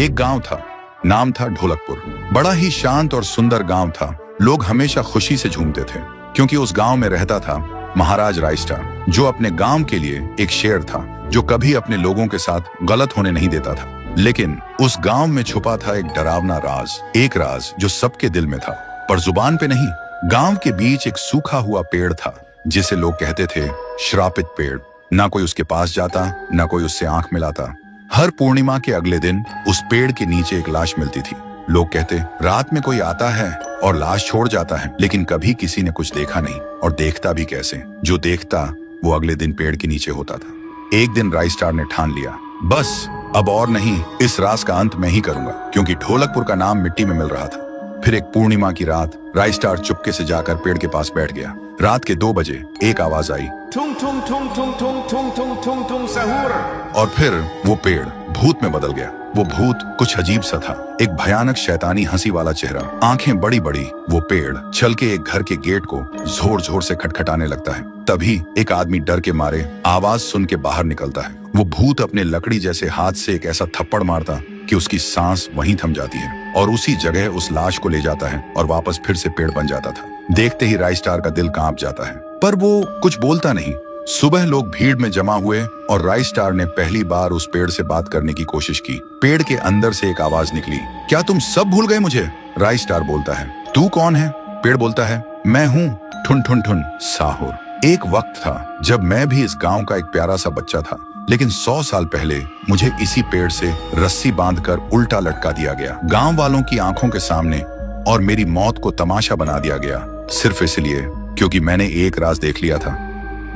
एक गांव था, नाम था ढोलकपुर। बड़ा ही शांत और सुंदर गांव था। लोग हमेशा खुशी से झूमते थे क्योंकि उस गांव में रहता था महाराज रायस्टार, जो अपने गांव के लिए एक शेर था जो कभी अपने लोगों के साथ गलत होने नहीं देता था। लेकिन उस गांव में छुपा था एक डरावना राज, एक राज जो सबके दिल में था पर जुबान पे नहीं। गांव के बीच एक सूखा हुआ पेड़ था जिसे लोग कहते थे श्रापित पेड़। ना कोई उसके पास जाता, ना कोई उससे आंख मिलाता। हर पूर्णिमा के अगले दिन उस पेड़ के नीचे एक लाश मिलती थी। लोग कहते रात में कोई आता है और लाश छोड़ जाता है, लेकिन कभी किसी ने कुछ देखा नहीं और देखता भी कैसे। जो देखता वो अगले दिन पेड़ के नीचे होता था। एक दिन रायस्टार ने ठान लिया, बस अब और नहीं, इस राज का अंत मैं ही करूंगा, क्योंकि ढोलकपुर का नाम मिट्टी में मिल रहा था। फिर एक पूर्णिमा की रात रायस्टार चुपके से जाकर पेड़ के पास बैठ गया। रात के 2 बजे एक आवाज आई, थुंग थुंग थुंग थुंग थुंग थुंग थुंग थुंग थुंग सहूर। और फिर वो पेड़ भूत में बदल गया। वो भूत कुछ अजीब सा था, एक भयानक शैतानी हंसी वाला चेहरा, आंखें बड़ी बड़ी। वो पेड़ चल के एक घर के गेट को जोर जोर से खटखटाने लगता है। तभी एक आदमी डर के मारे आवाज सुन के बाहर निकलता है। वो भूत अपने लकड़ी जैसे हाथ से एक ऐसा थप्पड़ मारता कि उसकी सांस वहीं थम जाती है और उसी जगह उस लाश को ले जाता है और वापस फिर से पेड़ बन जाता था। देखते ही रायस्टार का दिल कांप जाता है, पर वो कुछ बोलता नहीं। सुबह लोग भीड़ में जमा हुए और रायस्टार ने पहली बार उस पेड़ से बात करने की कोशिश की। पेड़ के अंदर से एक आवाज निकली, क्या तुम सब भूल गए मुझे? रायस्टार बोलता है, तू कौन है? पेड़ बोलता है, मैं हूँ ठुन ठुन ठुन साहुर। एक वक्त था जब मैं भी इस गांव का एक प्यारा सा बच्चा था, लेकिन 100 साल पहले मुझे इसी पेड़ से रस्सी बांधकर उल्टा लटका दिया गया, गांव वालों की आंखों के सामने, और मेरी मौत को तमाशा बना दिया गया, सिर्फ इसलिए क्योंकि मैंने एक राज देख लिया था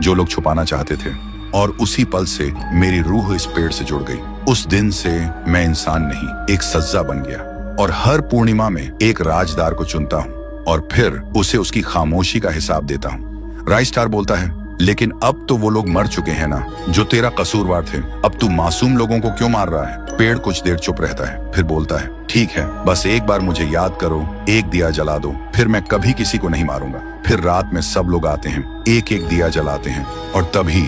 जो लोग छुपाना चाहते थे। और उसी पल से मेरी रूह इस पेड़ से जुड़ गई। उस दिन से मैं इंसान नहीं, एक सज्जा बन गया, और हर पूर्णिमा में एक राजदार को चुनता हूँ और फिर उसे उसकी खामोशी का हिसाब देता हूँ। रायस्टार बोलता है, लेकिन अब तो वो लोग मर चुके हैं ना जो तेरा कसूरवार थे। अब तू मासूम लोगों को क्यों मार रहा है? पेड़ कुछ देर चुप रहता है, फिर बोलता है, ठीक है, बस एक बार मुझे याद करो, एक दिया जला दो, फिर मैं कभी किसी को नहीं मारूंगा। फिर रात में सब लोग आते हैं, एक एक दिया जलाते हैं, और तभी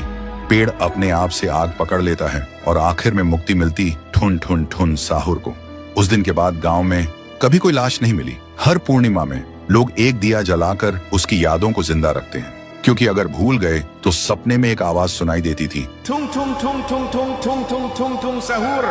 पेड़ अपने आप से आग पकड़ लेता है और आखिर में मुक्ति मिलती ठुन ठुन ठुन साहुर को। उस दिन के बाद गांव में कभी कोई लाश नहीं मिली। हर पूर्णिमा में लोग एक दिया जलाकर उसकी यादों को जिंदा रखते हैं, क्योंकि अगर भूल गए तो सपने में एक आवाज सुनाई देती थी, थुंग थुंग थुंग थुंग थुंग थुंग थुंग थुंग थुंग सहूर।